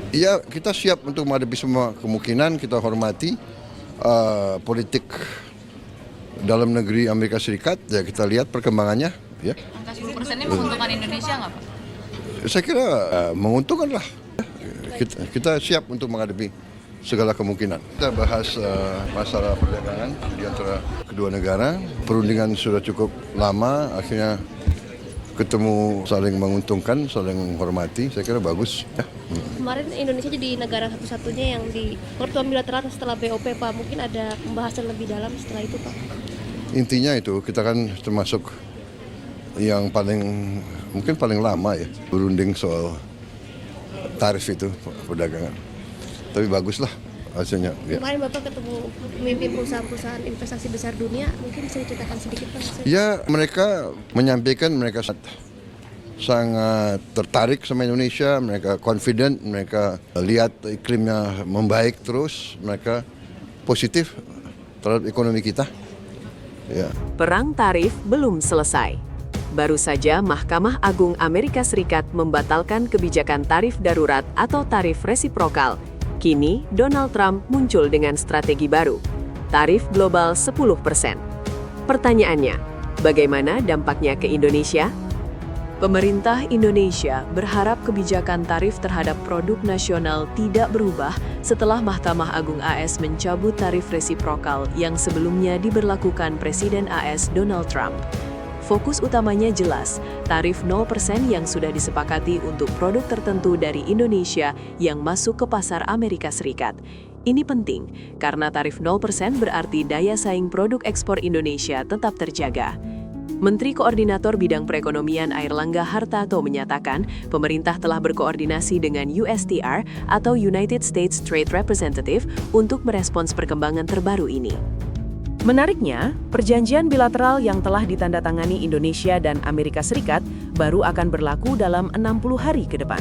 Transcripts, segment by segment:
Ya, kita siap untuk menghadapi semua kemungkinan, kita hormati politik dalam negeri Amerika Serikat, ya kita lihat perkembangannya. Ya. Angka 10% ini menguntungkan Indonesia nggak Pak? Saya kira menguntungkan lah. Kita siap untuk menghadapi segala kemungkinan. Kita bahas masalah perdagangan di antara kedua negara. Perundingan sudah cukup lama, akhirnya ketemu saling menguntungkan, saling menghormati. Saya kira bagus. Ya. Kemarin Indonesia jadi negara satu-satunya yang di pertemuan bilateral setelah BOP, Pak. Mungkin ada pembahasan lebih dalam setelah itu, Pak. Intinya itu kita kan termasuk yang mungkin paling lama ya berunding soal tarif itu perdagangan. Tapi baguslah hasilnya. Ya. Kemarin Bapak ketemu pemimpin perusahaan-perusahaan investasi besar dunia, mungkin bisa diceritakan sedikit, Pak? Ya, mereka menyampaikan mereka sangat tertarik sama Indonesia, mereka confident, mereka lihat iklimnya membaik terus, mereka positif terhadap ekonomi kita. Ya. Perang tarif belum selesai. Baru saja Mahkamah Agung Amerika Serikat membatalkan kebijakan tarif darurat atau tarif resiprokal. Kini, Donald Trump muncul dengan strategi baru, tarif global 10%. Pertanyaannya, bagaimana dampaknya ke Indonesia? Pemerintah Indonesia berharap kebijakan tarif terhadap produk nasional tidak berubah setelah Mahkamah Agung AS mencabut tarif resiprokal yang sebelumnya diberlakukan Presiden AS Donald Trump. Fokus utamanya jelas, tarif 0% yang sudah disepakati untuk produk tertentu dari Indonesia yang masuk ke pasar Amerika Serikat. Ini penting, karena tarif 0% berarti daya saing produk ekspor Indonesia tetap terjaga. Menteri Koordinator Bidang Perekonomian Airlangga Hartarto menyatakan pemerintah telah berkoordinasi dengan USTR atau United States Trade Representative untuk merespons perkembangan terbaru ini. Menariknya, perjanjian bilateral yang telah ditandatangani Indonesia dan Amerika Serikat baru akan berlaku dalam 60 hari ke depan.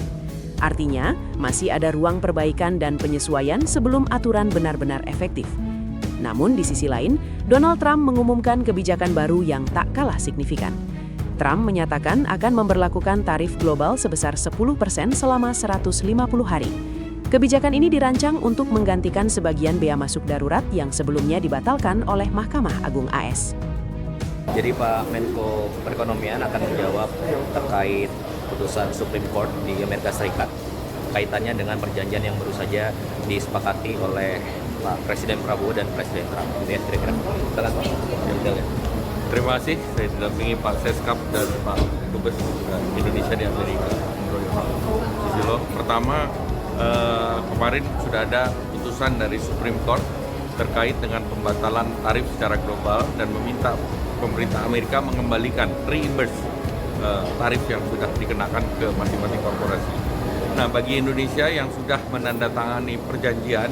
Artinya, masih ada ruang perbaikan dan penyesuaian sebelum aturan benar-benar efektif. Namun di sisi lain, Donald Trump mengumumkan kebijakan baru yang tak kalah signifikan. Trump menyatakan akan memberlakukan tarif global sebesar 10% selama 150 hari. Kebijakan ini dirancang untuk menggantikan sebagian bea masuk darurat yang sebelumnya dibatalkan oleh Mahkamah Agung AS. Jadi Pak Menko Perekonomian akan menjawab terkait putusan Supreme Court di Amerika Serikat kaitannya dengan perjanjian yang baru saja disepakati oleh Pak Presiden Prabowo dan Presiden Trump. Ini ya kira-kira. Silakan Pak. Terima kasih. Saya didampingi Pak Seskap dan Pak Dubes Indonesia di Amerika. Pertama, kemarin sudah ada putusan dari Supreme Court terkait dengan pembatalan tarif secara global dan meminta pemerintah Amerika mengembalikan reimburse tarif yang sudah dikenakan ke masing-masing korporasi. Nah, bagi Indonesia yang sudah menandatangani perjanjian,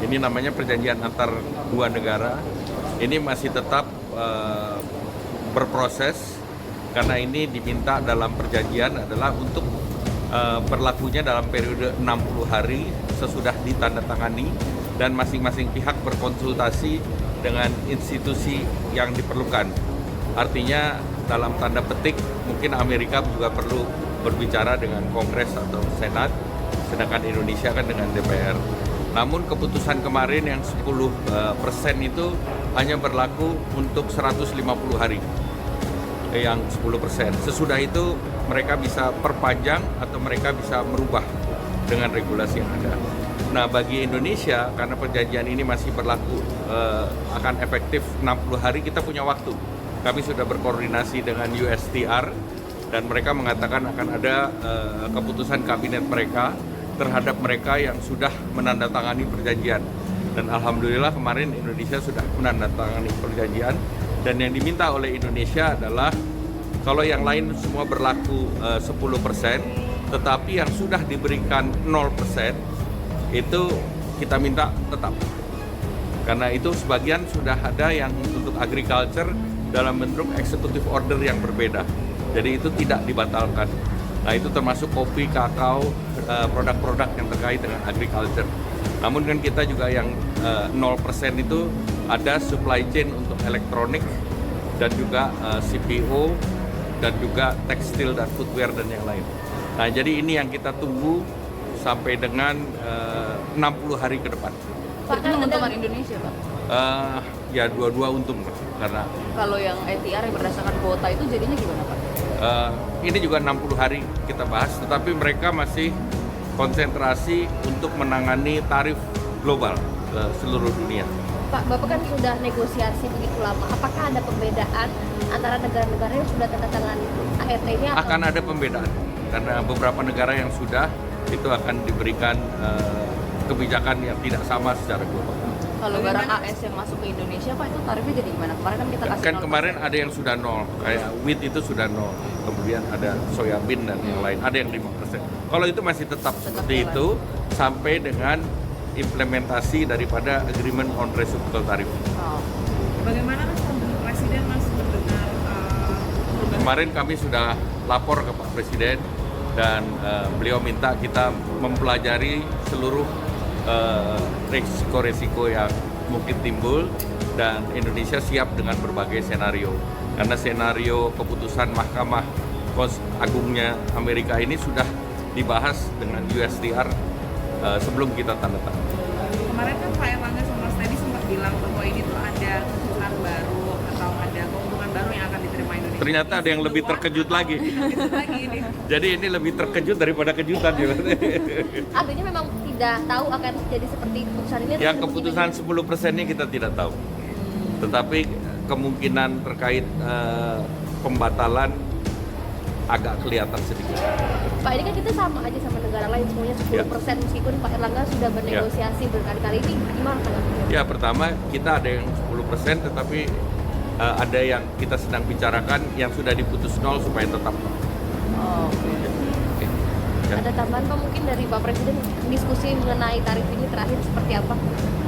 ini namanya perjanjian antar dua negara, ini masih tetap berproses karena ini diminta dalam perjanjian adalah untuk berlakunya dalam periode 60 hari sesudah ditandatangani dan masing-masing pihak berkonsultasi dengan institusi yang diperlukan. Artinya dalam tanda petik mungkin Amerika juga perlu berbicara dengan Kongres atau Senat, sedangkan Indonesia kan dengan DPR. Namun keputusan kemarin yang 10% itu hanya berlaku untuk 150 hari, yang 10%. Sesudah itu mereka bisa perpanjang atau mereka bisa merubah dengan regulasi yang ada. Nah, bagi Indonesia, karena perjanjian ini masih berlaku akan efektif 60 hari, kita punya waktu. Kami sudah berkoordinasi dengan USTR dan mereka mengatakan akan ada keputusan kabinet mereka terhadap mereka yang sudah menandatangani perjanjian. Dan alhamdulillah kemarin Indonesia sudah menandatangani perjanjian dan yang diminta oleh Indonesia adalah kalau yang lain semua berlaku 10%, tetapi yang sudah diberikan 0% itu kita minta tetap. Karena itu sebagian sudah ada yang untuk agriculture dalam bentuk executive order yang berbeda. Jadi itu tidak dibatalkan. Nah, itu termasuk kopi, kakao, produk-produk yang terkait dengan agriculture. Namun kan kita juga yang 0% itu ada supply chain untuk elektronik dan juga CPO dan juga tekstil dan footwear dan yang lain. Nah, jadi ini yang kita tunggu sampai dengan 60 hari ke depan. Pak, itu menguntungkan Indonesia, Pak. Ya dua-dua untung lah, karena Kalau yang ATR yang berdasarkan kuota itu jadinya gimana, Pak? ini juga 60 hari kita bahas, tetapi mereka masih konsentrasi untuk menangani tarif global seluruh dunia. Pak, Bapak kan sudah negosiasi begitu lama. Apakah ada pembedaan antara negara-negara yang sudah tanda tangan AET-nya? Akan ada pembedaan, karena beberapa negara yang sudah itu akan diberikan kebijakan yang tidak sama secara global. Kalau barang AS yang masuk ke Indonesia, Pak, itu tarifnya jadi gimana? Kemarin kan kita kasih Kan 0%. kemarin ada yang sudah 0, kayak wheat itu sudah 0, kemudian ada soybean dan yang lain, ada yang 5%. Kalau itu masih tetap seperti itu sampai dengan implementasi daripada agreement on reciprocal tariff. Oh. Bagaimana Presiden Mas mendengar Kemarin kami sudah lapor ke Pak Presiden dan beliau minta kita mempelajari seluruh resiko-resiko yang mungkin timbul dan Indonesia siap dengan berbagai senario. Karena senario keputusan Mahkamah Agungnya Amerika ini sudah dibahas dengan USTR sebelum kita tanda tangan. kemarin kan Pak Erlangga sama Mas Teddy sempat bilang bahwa ini tuh ada keputusan baru atau ada keuntungan baru yang akan diterima Indonesia. Ternyata ada yang lebih terkejut lagi. Terkejut lagi ini. Jadi ini lebih terkejut daripada kejutan. Artinya memang tidak tahu akan jadi seperti keputusan ini. Yang keputusan 10%-nya kita tidak tahu. Tetapi kemungkinan terkait pembatalan agak kelihatan sedikit. Pak, ini kan kita sama aja sama negara lain semuanya 10% meskipun Pak Erlangga sudah bernegosiasi berkali-kali, ini gimana Pak? Ya, pertama kita ada yang 10% tetapi ada yang kita sedang bicarakan yang sudah diputus 0 supaya tetap 0. Oh, oke. Ya. Ada tambahan Pak mungkin dari Pak Presiden diskusi mengenai tarif ini terakhir seperti apa?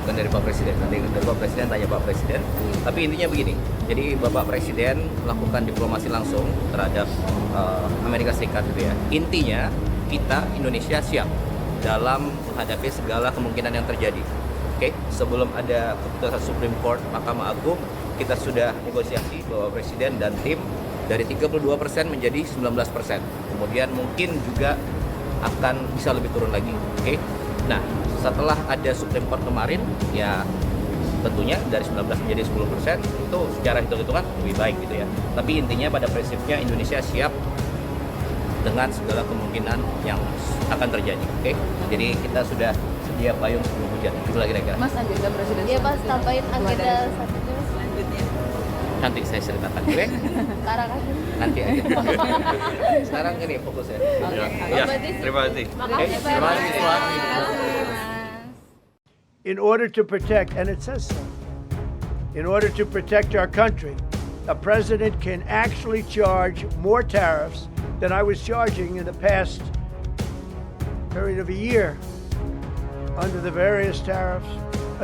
Bukan dari Pak Presiden, nanti dari Pak Presiden tanya Pak Presiden. Tapi intinya begini, jadi Bapak Presiden melakukan diplomasi langsung terhadap Amerika Serikat gitu ya. Intinya kita Indonesia siap dalam menghadapi segala kemungkinan yang terjadi. Oke, sebelum ada keputusan Supreme Court Mahkamah Agung, kita sudah negosiasi Bapak Presiden dan tim dari 32% menjadi 19%. Kemudian mungkin juga akan bisa lebih turun lagi. Oke. Nah, setelah ada Supreme Court kemarin, ya tentunya dari 19 menjadi 10% itu secara hitung-hitungan lebih baik gitu ya. Tapi intinya pada prinsipnya Indonesia siap dengan segala kemungkinan yang akan terjadi. Oke. Jadi kita sudah sedia payung sebelum hujan. Itulah kira-kira. Mas, agenda presiden Iya Mas, selanjutnya. tambahin agenda selanjutnya Selanjutnya. Nanti saya ceritakan. Oke? sekarang aja. Nanti aja. Sekarang ini fokusnya. Ya, terima kasih. Makasih Pak. Terima kasih. In order to protect, and it says so, in order to protect our country, a president can actually charge more tariffs than I was charging in the past period of a year under the various tariff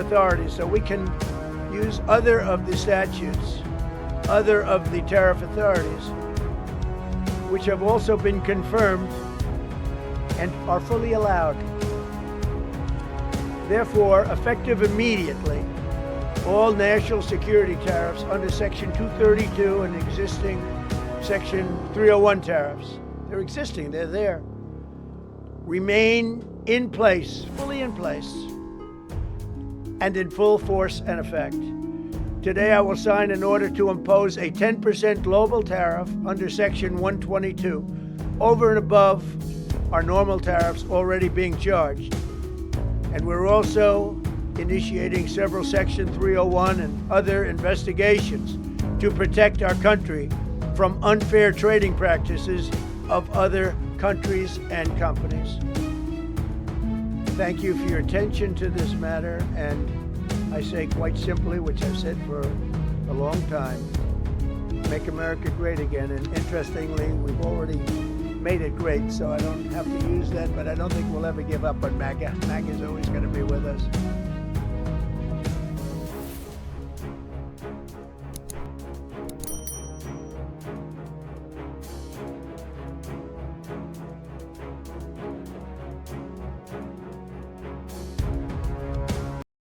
authorities. So we can use other of the statutes, other of the tariff authorities, which have also been confirmed and are fully allowed. Therefore, effective immediately, all national security tariffs under Section 232 and existing Section 301 tariffs, they're existing, they're there, remain in place, fully in place, and in full force and effect. Today, I will sign an order to impose a 10% global tariff under Section 122 over and above our normal tariffs already being charged. And we're also initiating several Section 301 and other investigations to protect our country from unfair trading practices of other countries and companies. Thank you for your attention to this matter, and I say quite simply, which I've said for a long time, make America great again. And interestingly, we've already made it great, so I don't have to use that, but I don't think we'll ever give up on MAGA. MAGA is always going to be with us.